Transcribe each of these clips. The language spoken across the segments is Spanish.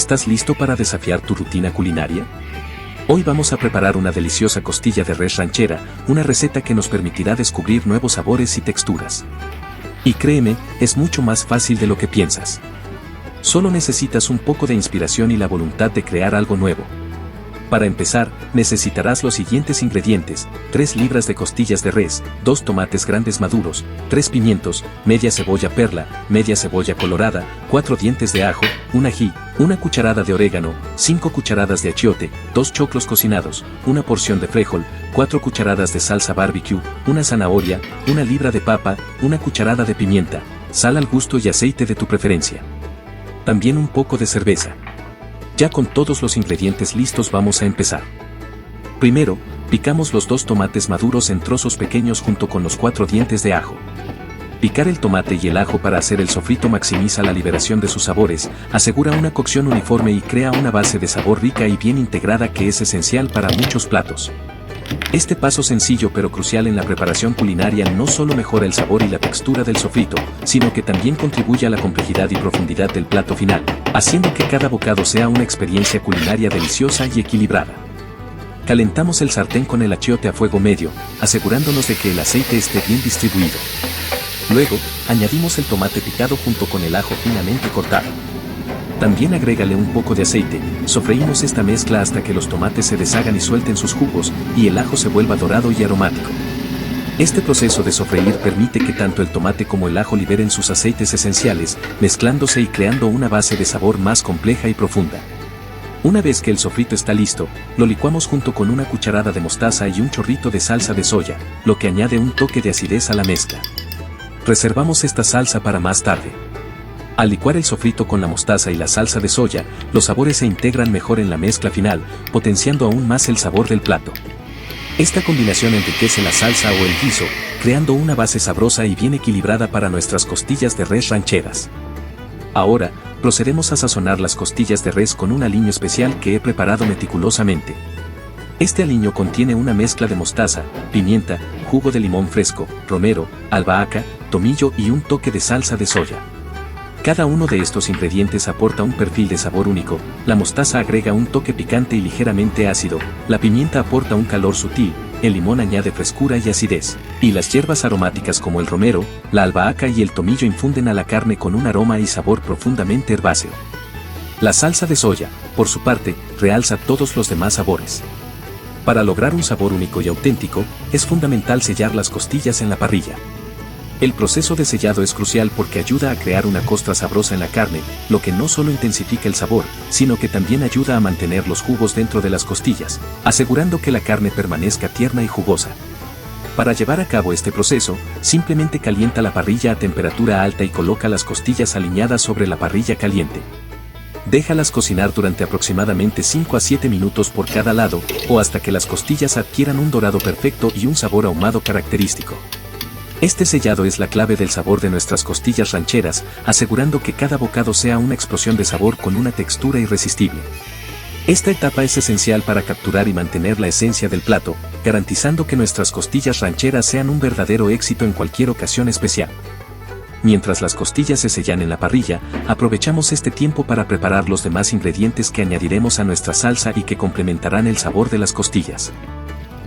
¿Estás listo para desafiar tu rutina culinaria? Hoy vamos a preparar una deliciosa costilla de res ranchera, una receta que nos permitirá descubrir nuevos sabores y texturas. Y créeme, es mucho más fácil de lo que piensas. Solo necesitas un poco de inspiración y la voluntad de crear algo nuevo. Para empezar, necesitarás los siguientes ingredientes: 3 libras de costillas de res, 2 tomates grandes maduros, 3 pimientos, media cebolla perla, media cebolla colorada, 4 dientes de ajo, un ají, una cucharada de orégano, 5 cucharadas de achiote, 2 choclos cocinados, una porción de frijol, 4 cucharadas de salsa barbecue, una zanahoria, una libra de papa, una cucharada de pimienta, sal al gusto y aceite de tu preferencia. También un poco de cerveza. Ya con todos los ingredientes listos vamos a empezar. Primero, picamos los 2 tomates maduros en trozos pequeños junto con los 4 dientes de ajo. Picar el tomate y el ajo para hacer el sofrito maximiza la liberación de sus sabores, asegura una cocción uniforme y crea una base de sabor rica y bien integrada que es esencial para muchos platos. Este paso sencillo pero crucial en la preparación culinaria no solo mejora el sabor y la textura del sofrito, sino que también contribuye a la complejidad y profundidad del plato final, haciendo que cada bocado sea una experiencia culinaria deliciosa y equilibrada. Calentamos el sartén con el achiote a fuego medio, asegurándonos de que el aceite esté bien distribuido. Luego, añadimos el tomate picado junto con el ajo finamente cortado. También agrégale un poco de aceite, sofreímos esta mezcla hasta que los tomates se deshagan y suelten sus jugos, y el ajo se vuelva dorado y aromático. Este proceso de sofreír permite que tanto el tomate como el ajo liberen sus aceites esenciales, mezclándose y creando una base de sabor más compleja y profunda. Una vez que el sofrito está listo, lo licuamos junto con una cucharada de mostaza y un chorrito de salsa de soya, lo que añade un toque de acidez a la mezcla. Reservamos esta salsa para más tarde. Al licuar el sofrito con la mostaza y la salsa de soya, los sabores se integran mejor en la mezcla final, potenciando aún más el sabor del plato. Esta combinación enriquece la salsa o el guiso, creando una base sabrosa y bien equilibrada para nuestras costillas de res rancheras. Ahora, procedemos a sazonar las costillas de res con un aliño especial que he preparado meticulosamente. Este aliño contiene una mezcla de mostaza, pimienta, jugo de limón fresco, romero, albahaca, tomillo y un toque de salsa de soya. Cada uno de estos ingredientes aporta un perfil de sabor único, la mostaza agrega un toque picante y ligeramente ácido, la pimienta aporta un calor sutil, el limón añade frescura y acidez, y las hierbas aromáticas como el romero, la albahaca y el tomillo infunden a la carne con un aroma y sabor profundamente herbáceo. La salsa de soya, por su parte, realza todos los demás sabores. Para lograr un sabor único y auténtico, es fundamental sellar las costillas en la parrilla. El proceso de sellado es crucial porque ayuda a crear una costra sabrosa en la carne, lo que no solo intensifica el sabor, sino que también ayuda a mantener los jugos dentro de las costillas, asegurando que la carne permanezca tierna y jugosa. Para llevar a cabo este proceso, simplemente calienta la parrilla a temperatura alta y coloca las costillas alineadas sobre la parrilla caliente. Déjalas cocinar durante aproximadamente 5 a 7 minutos por cada lado, o hasta que las costillas adquieran un dorado perfecto y un sabor ahumado característico. Este sellado es la clave del sabor de nuestras costillas rancheras, asegurando que cada bocado sea una explosión de sabor con una textura irresistible. Esta etapa es esencial para capturar y mantener la esencia del plato, garantizando que nuestras costillas rancheras sean un verdadero éxito en cualquier ocasión especial. Mientras las costillas se sellan en la parrilla, aprovechamos este tiempo para preparar los demás ingredientes que añadiremos a nuestra salsa y que complementarán el sabor de las costillas.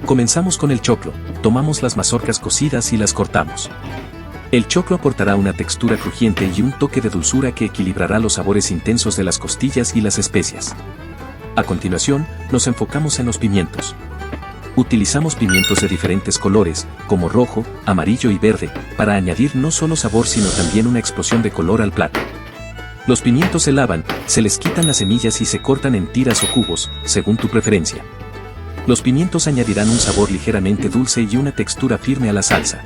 Comenzamos con el choclo, tomamos las mazorcas cocidas y las cortamos. El choclo aportará una textura crujiente y un toque de dulzura que equilibrará los sabores intensos de las costillas y las especias. A continuación, nos enfocamos en los pimientos. Utilizamos pimientos de diferentes colores, como rojo, amarillo y verde, para añadir no solo sabor sino también una explosión de color al plato. Los pimientos se lavan, se les quitan las semillas y se cortan en tiras o cubos, según tu preferencia. Los pimientos añadirán un sabor ligeramente dulce y una textura firme a la salsa.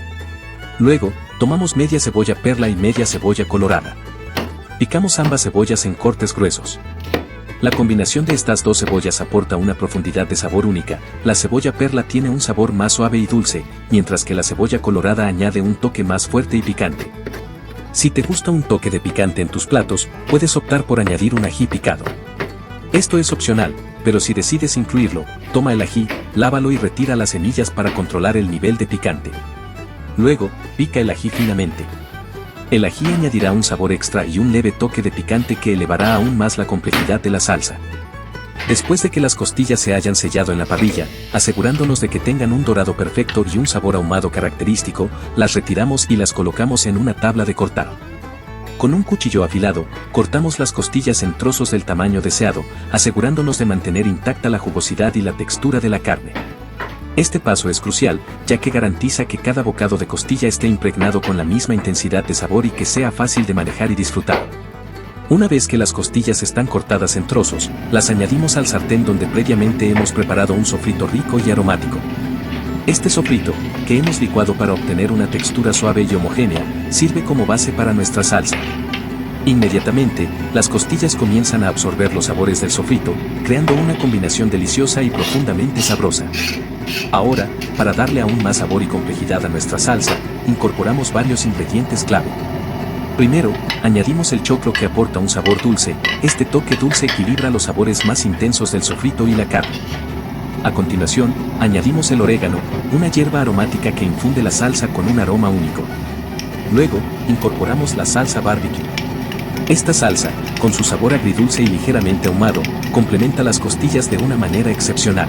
Luego, tomamos media cebolla perla y media cebolla colorada. Picamos ambas cebollas en cortes gruesos. La combinación de estas dos cebollas aporta una profundidad de sabor única. La cebolla perla tiene un sabor más suave y dulce, mientras que la cebolla colorada añade un toque más fuerte y picante. Si te gusta un toque de picante en tus platos, puedes optar por añadir un ají picado. Esto es opcional, pero si decides incluirlo, toma el ají, lávalo y retira las semillas para controlar el nivel de picante. Luego, pica el ají finamente. El ají añadirá un sabor extra y un leve toque de picante que elevará aún más la complejidad de la salsa. Después de que las costillas se hayan sellado en la parrilla, asegurándonos de que tengan un dorado perfecto y un sabor ahumado característico, las retiramos y las colocamos en una tabla de cortar. Con un cuchillo afilado, cortamos las costillas en trozos del tamaño deseado, asegurándonos de mantener intacta la jugosidad y la textura de la carne. Este paso es crucial, ya que garantiza que cada bocado de costilla esté impregnado con la misma intensidad de sabor y que sea fácil de manejar y disfrutar. Una vez que las costillas están cortadas en trozos, las añadimos al sartén donde previamente hemos preparado un sofrito rico y aromático. Este sofrito, que hemos licuado para obtener una textura suave y homogénea, sirve como base para nuestra salsa. Inmediatamente, las costillas comienzan a absorber los sabores del sofrito, creando una combinación deliciosa y profundamente sabrosa. Ahora, para darle aún más sabor y complejidad a nuestra salsa, incorporamos varios ingredientes clave. Primero, añadimos el choclo que aporta un sabor dulce. Este toque dulce equilibra los sabores más intensos del sofrito y la carne. A continuación, añadimos el orégano, una hierba aromática que infunde la salsa con un aroma único. Luego, incorporamos la salsa barbecue. Esta salsa, con su sabor agridulce y ligeramente ahumado, complementa las costillas de una manera excepcional.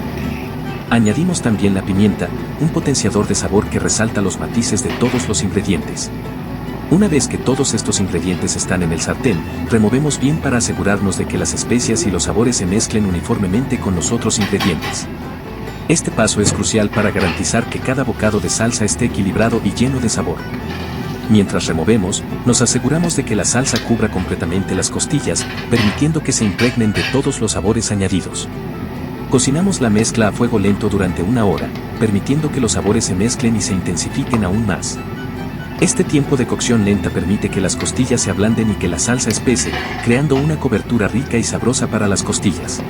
Añadimos también la pimienta, un potenciador de sabor que resalta los matices de todos los ingredientes. Una vez que todos estos ingredientes están en el sartén, removemos bien para asegurarnos de que las especias y los sabores se mezclen uniformemente con los otros ingredientes. Este paso es crucial para garantizar que cada bocado de salsa esté equilibrado y lleno de sabor. Mientras removemos, nos aseguramos de que la salsa cubra completamente las costillas, permitiendo que se impregnen de todos los sabores añadidos. Cocinamos la mezcla a fuego lento durante 1 hora, permitiendo que los sabores se mezclen y se intensifiquen aún más. Este tiempo de cocción lenta permite que las costillas se ablanden y que la salsa espese, creando una cobertura rica y sabrosa para las costillas.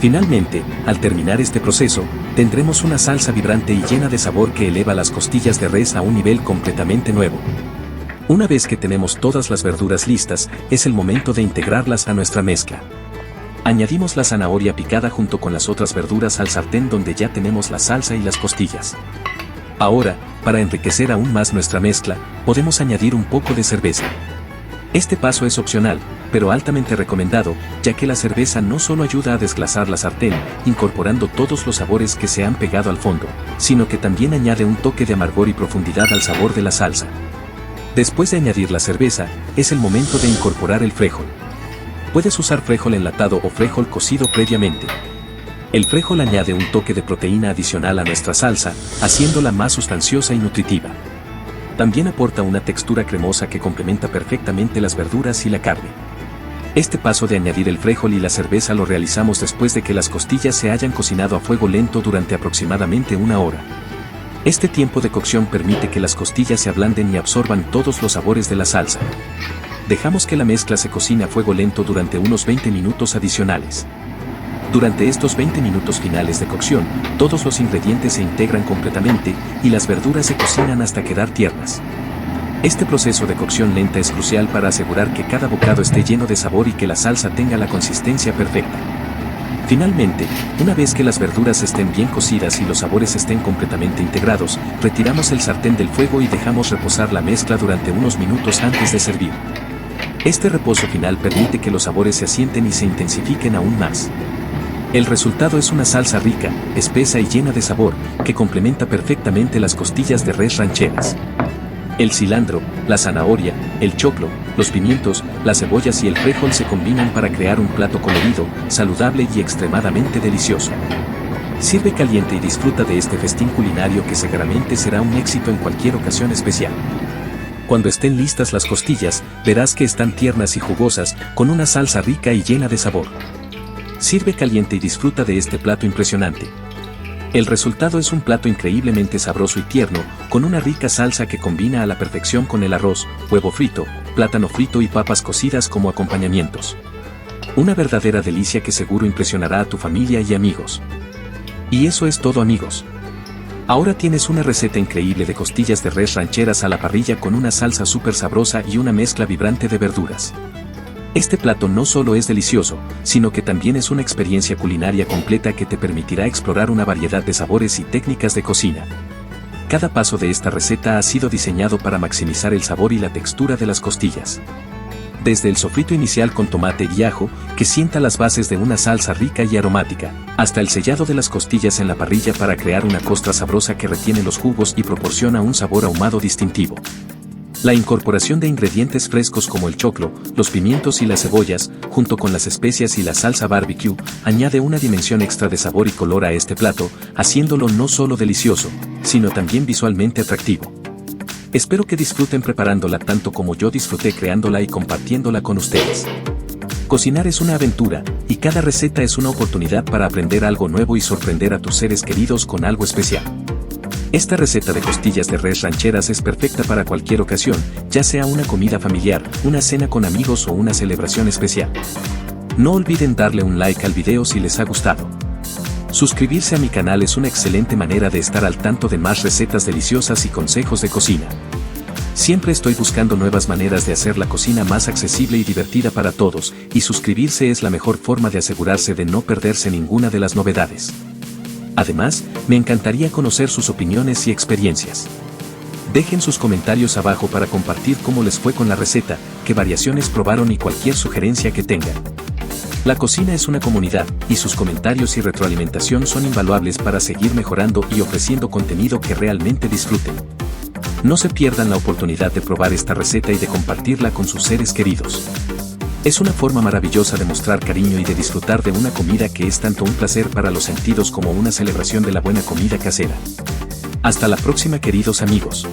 Finalmente, al terminar este proceso, tendremos una salsa vibrante y llena de sabor que eleva las costillas de res a un nivel completamente nuevo. Una vez que tenemos todas las verduras listas, es el momento de integrarlas a nuestra mezcla. Añadimos la zanahoria picada junto con las otras verduras al sartén donde ya tenemos la salsa y las costillas. Ahora, para enriquecer aún más nuestra mezcla, podemos añadir un poco de cerveza. Este paso es opcional, pero altamente recomendado, ya que la cerveza no solo ayuda a desglasar la sartén, incorporando todos los sabores que se han pegado al fondo, sino que también añade un toque de amargor y profundidad al sabor de la salsa. Después de añadir la cerveza, es el momento de incorporar el frijol. Puedes usar frijol enlatado o frijol cocido previamente. El frijol añade un toque de proteína adicional a nuestra salsa, haciéndola más sustanciosa y nutritiva. También aporta una textura cremosa que complementa perfectamente las verduras y la carne. Este paso de añadir el frijol y la cerveza lo realizamos después de que las costillas se hayan cocinado a fuego lento durante aproximadamente 1 hora. Este tiempo de cocción permite que las costillas se ablanden y absorban todos los sabores de la salsa. Dejamos que la mezcla se cocine a fuego lento durante unos 20 minutos adicionales. Durante estos 20 minutos finales de cocción, todos los ingredientes se integran completamente y las verduras se cocinan hasta quedar tiernas. Este proceso de cocción lenta es crucial para asegurar que cada bocado esté lleno de sabor y que la salsa tenga la consistencia perfecta. Finalmente, una vez que las verduras estén bien cocidas y los sabores estén completamente integrados, retiramos el sartén del fuego y dejamos reposar la mezcla durante unos minutos antes de servir. Este reposo final permite que los sabores se asienten y se intensifiquen aún más. El resultado es una salsa rica, espesa y llena de sabor, que complementa perfectamente las costillas de res rancheras. El cilantro, la zanahoria, el choclo, los pimientos, las cebollas y el frijol se combinan para crear un plato colorido, saludable y extremadamente delicioso. Sirve caliente y disfruta de este festín culinario que seguramente será un éxito en cualquier ocasión especial. Cuando estén listas las costillas, verás que están tiernas y jugosas, con una salsa rica y llena de sabor. Sirve caliente y disfruta de este plato impresionante. El resultado es un plato increíblemente sabroso y tierno, con una rica salsa que combina a la perfección con el arroz, huevo frito, plátano frito y papas cocidas como acompañamientos. Una verdadera delicia que seguro impresionará a tu familia y amigos. Y eso es todo, amigos. Ahora tienes una receta increíble de costillas de res rancheras a la parrilla con una salsa súper sabrosa y una mezcla vibrante de verduras. Este plato no solo es delicioso, sino que también es una experiencia culinaria completa que te permitirá explorar una variedad de sabores y técnicas de cocina. cada paso de esta receta ha sido diseñado para maximizar el sabor y la textura de las costillas. Desde el sofrito inicial con tomate y ajo, que sienta las bases de una salsa rica y aromática, hasta el sellado de las costillas en la parrilla para crear una costra sabrosa que retiene los jugos y proporciona un sabor ahumado distintivo. La incorporación de ingredientes frescos como el choclo, los pimientos y las cebollas, junto con las especias y la salsa barbecue, añade una dimensión extra de sabor y color a este plato, haciéndolo no solo delicioso, sino también visualmente atractivo. Espero que disfruten preparándola tanto como yo disfruté creándola y compartiéndola con ustedes. Cocinar es una aventura, y cada receta es una oportunidad para aprender algo nuevo y sorprender a tus seres queridos con algo especial. Esta receta de costillas de res rancheras es perfecta para cualquier ocasión, ya sea una comida familiar, una cena con amigos o una celebración especial. No olviden darle un like al video si les ha gustado. Suscribirse a mi canal es una excelente manera de estar al tanto de más recetas deliciosas y consejos de cocina. Siempre estoy buscando nuevas maneras de hacer la cocina más accesible y divertida para todos, y suscribirse es la mejor forma de asegurarse de no perderse ninguna de las novedades. Además, me encantaría conocer sus opiniones y experiencias. Dejen sus comentarios abajo para compartir cómo les fue con la receta, qué variaciones probaron y cualquier sugerencia que tengan. La cocina es una comunidad, y sus comentarios y retroalimentación son invaluables para seguir mejorando y ofreciendo contenido que realmente disfruten. No se pierdan la oportunidad de probar esta receta y de compartirla con sus seres queridos. Es una forma maravillosa de mostrar cariño y de disfrutar de una comida que es tanto un placer para los sentidos como una celebración de la buena comida casera. Hasta la próxima, queridos amigos.